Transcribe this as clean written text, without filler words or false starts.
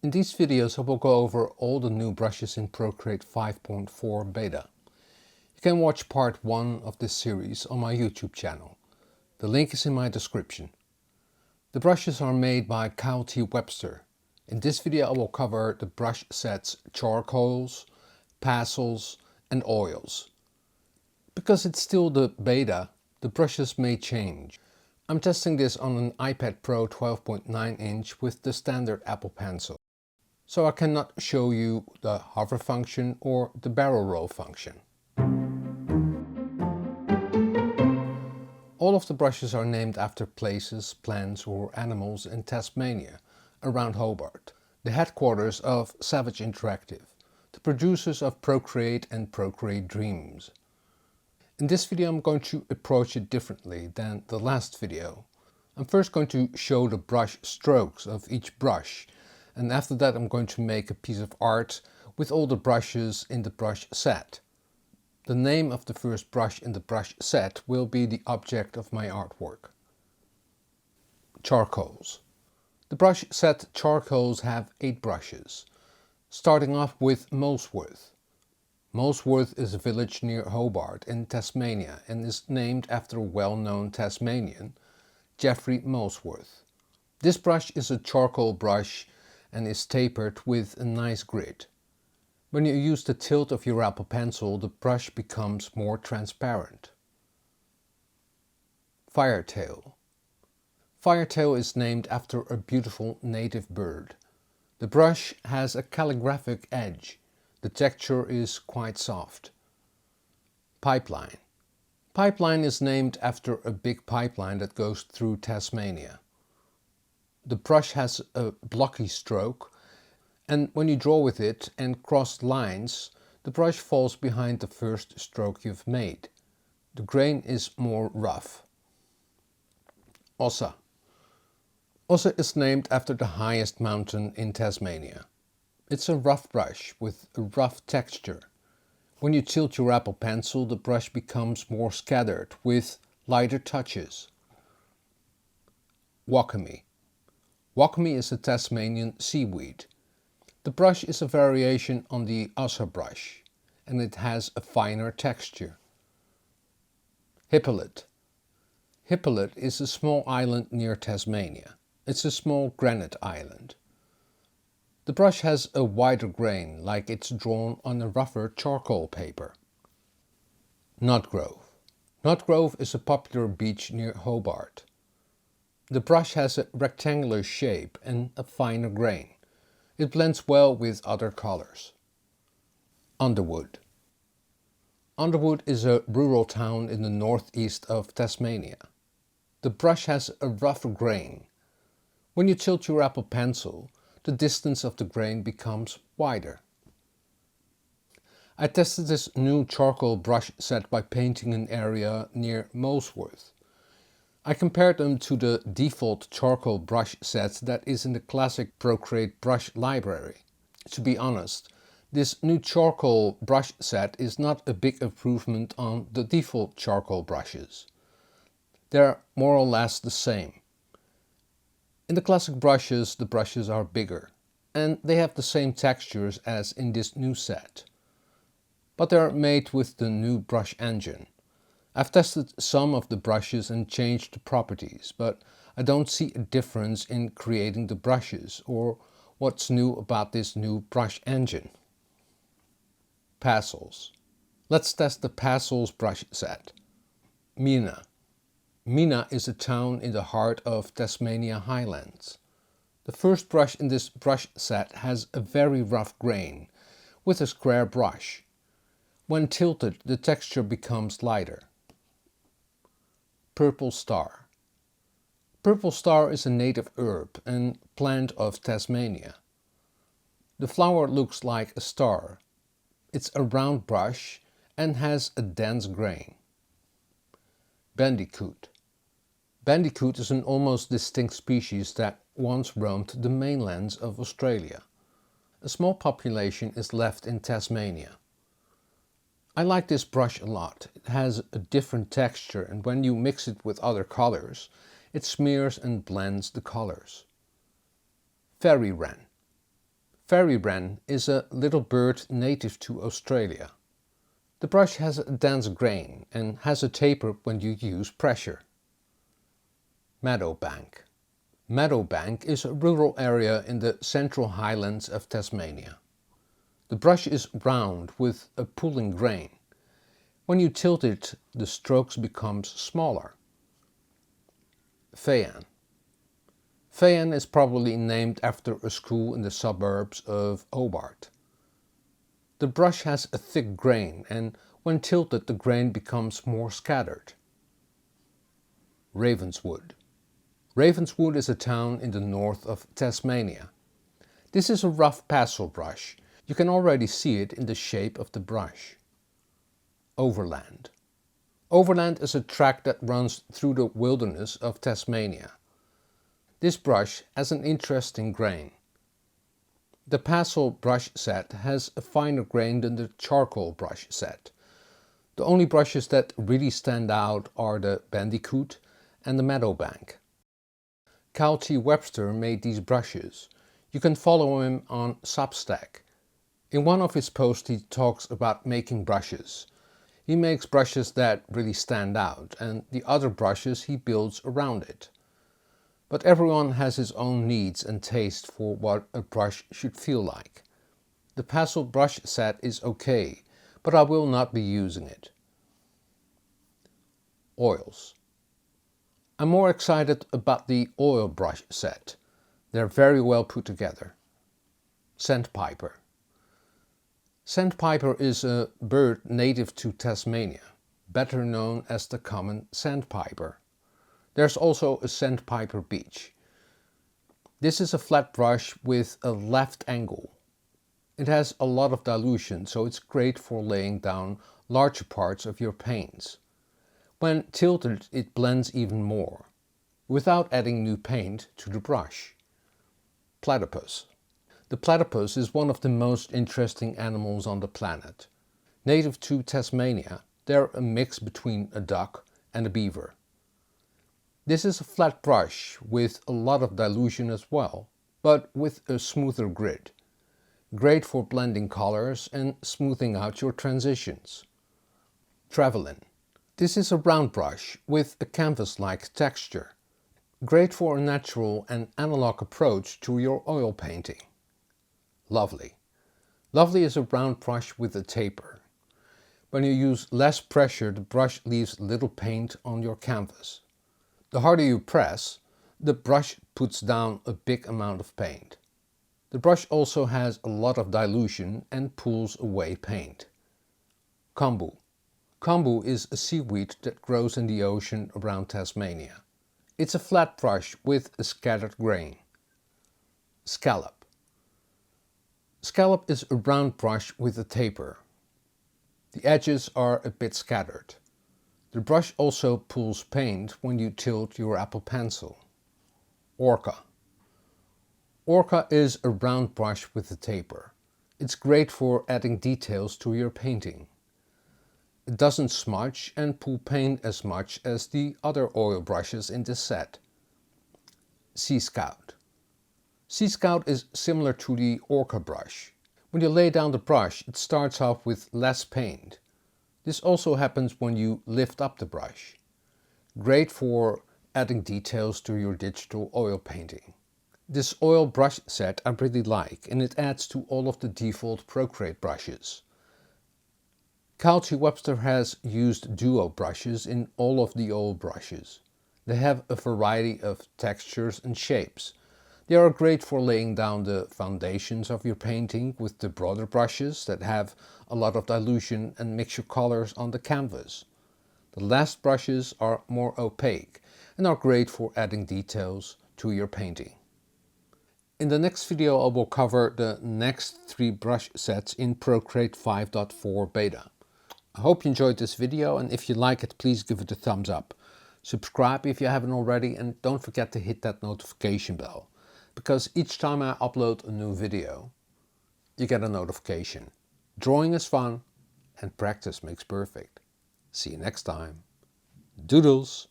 In these videos I will go over all the new brushes in Procreate 5.4 beta. You can watch part 1 of this series on my YouTube channel. The link is in my description. The brushes are made by Webster. In this video I will cover the BrushSets Charcoals, Pastels and Oils. Because it's still the beta, the brushes may change. I'm testing this on an iPad Pro 12.9 inch with the standard Apple Pencil. So I cannot show you the hover function or the barrel roll function. All of the brushes are named after places, plants or animals in Tasmania, around Hobart, the headquarters of Savage Interactive, the producers of Procreate and Procreate Dreams. In this video I'm going to approach it differently than the last video. I'm first going to show the brush strokes of each brush, and after that I'm going to make a piece of art with all the brushes in the brush set. The name of the first brush in the brush set will be the object of my artwork. Charcoals. The brush set Charcoals have 8 brushes, starting off with Molesworth. Molesworth is a village near Hobart in Tasmania and is named after a well-known Tasmanian, Geoffrey Molesworth. This brush is a charcoal brush and is tapered with a nice grid. When you use the tilt of your Apple Pencil, the brush becomes more transparent. Firetail. Firetail is named after a beautiful native bird. The brush has a calligraphic edge. The texture is quite soft. Pipeline. Pipeline is named after a big pipeline that goes through Tasmania. The brush has a blocky stroke, and when you draw with it and cross lines, the brush falls behind the first stroke you've made. The grain is more rough. Ossa. Ossa is named after the highest mountain in Tasmania. It's a rough brush with a rough texture. When you tilt your Apple Pencil, the brush becomes more scattered with lighter touches. Wakame. Wakame is a Tasmanian seaweed. The brush is a variation on the Ossa brush and it has a finer texture. Hippolyte. Hippolyte is a small island near Tasmania. It's a small granite island. The brush has a wider grain, like it's drawn on a rougher charcoal paper. Nutgrove. Nutgrove is a popular beach near Hobart. The brush has a rectangular shape and a finer grain. It blends well with other colors. Underwood. Underwood is a rural town in the northeast of Tasmania. The brush has a rougher grain. When you tilt your Apple Pencil, the distance of the grain becomes wider. I tested this new charcoal brush set by painting an area near Molesworth. I compared them to the default charcoal brush set that is in the classic Procreate brush library. To be honest, this new charcoal brush set is not a big improvement on the default charcoal brushes. They're more or less the same. In the classic brushes, the brushes are bigger and they have the same textures as in this new set. But they are made with the new brush engine. I've tested some of the brushes and changed the properties, but I don't see a difference in creating the brushes or what's new about this new brush engine. Pastels. Let's test the Pastels brush set. Mina. Mina is a town in the heart of Tasmania Highlands. The first brush in this brush set has a very rough grain with a square brush. When tilted, the texture becomes lighter. Purple Star. Purple Star is a native herb and plant of Tasmania. The flower looks like a star. It's a round brush and has a dense grain. Bandicoot. Bandicoot is an almost distinct species that once roamed the mainlands of Australia. A small population is left in Tasmania. I like this brush a lot. It has a different texture and when you mix it with other colors, it smears and blends the colors. Fairy Wren. Fairy wren is a little bird native to Australia. The brush has a dense grain and has a taper when you use pressure. Meadowbank. Meadowbank is a rural area in the Central Highlands of Tasmania. The brush is round with a pulling grain. When you tilt it, the strokes become smaller. Fayan. Fayan is probably named after a school in the suburbs of Hobart. The brush has a thick grain and when tilted the grain becomes more scattered. Ravenswood. Ravenswood is a town in the north of Tasmania. This is a rough pastel brush. You can already see it in the shape of the brush. Overland. Overland is a track that runs through the wilderness of Tasmania. This brush has an interesting grain. The Pastel brush set has a finer grain than the charcoal brush set. The only brushes that really stand out are the Bandicoot and the Meadowbank. Webster made these brushes. You can follow him on Substack. In one of his posts he talks about making brushes. He makes brushes that really stand out and the other brushes he builds around it. But everyone has his own needs and taste for what a brush should feel like. The Pastel brush set is okay, but I will not be using it. Oils. I'm more excited about the oil brush set. They're very well put together. Sandpiper. Sandpiper is a bird native to Tasmania, better known as the common sandpiper. There's also a sandpiper beach. This is a flat brush with a left angle. It has a lot of dilution, so it's great for laying down larger parts of your paints. When tilted, it blends even more, without adding new paint to the brush. Platypus. The platypus is one of the most interesting animals on the planet. Native to Tasmania, they're a mix between a duck and a beaver. This is a flat brush with a lot of dilution as well, but with a smoother grid. Great for blending colors and smoothing out your transitions. Travelin. This is a round brush with a canvas-like texture. Great for a natural and analog approach to your oil painting. Lovely. Lovely is a round brush with a taper. When you use less pressure, the brush leaves little paint on your canvas. The harder you press, the brush puts down a big amount of paint. The brush also has a lot of dilution and pulls away paint. Kombu. Kombu is a seaweed that grows in the ocean around Tasmania. It's a flat brush with a scattered grain. Scallop. Scallop is a round brush with a taper. The edges are a bit scattered. The brush also pulls paint when you tilt your Apple Pencil. Orca. Orca is a round brush with a taper. It's great for adding details to your painting. It doesn't smudge and pull paint as much as the other oil brushes in this set. Sea Scout. Sea Scout is similar to the Orca brush. When you lay down the brush, it starts off with less paint. This also happens when you lift up the brush. Great for adding details to your digital oil painting. This oil brush set I really like and it adds to all of the default Procreate brushes. Webster has used duo brushes in all of the oil brushes. They have a variety of textures and shapes. They are great for laying down the foundations of your painting with the broader brushes that have a lot of dilution and mix your colors on the canvas. The last brushes are more opaque and are great for adding details to your painting. In the next video I will cover the next 3 brush sets in Procreate 5.4 beta. I hope you enjoyed this video and if you like it please give it a thumbs up. Subscribe if you haven't already and don't forget to hit that notification bell. Because each time I upload a new video, you get a notification. Drawing is fun and practice makes perfect. See you next time. Doodles!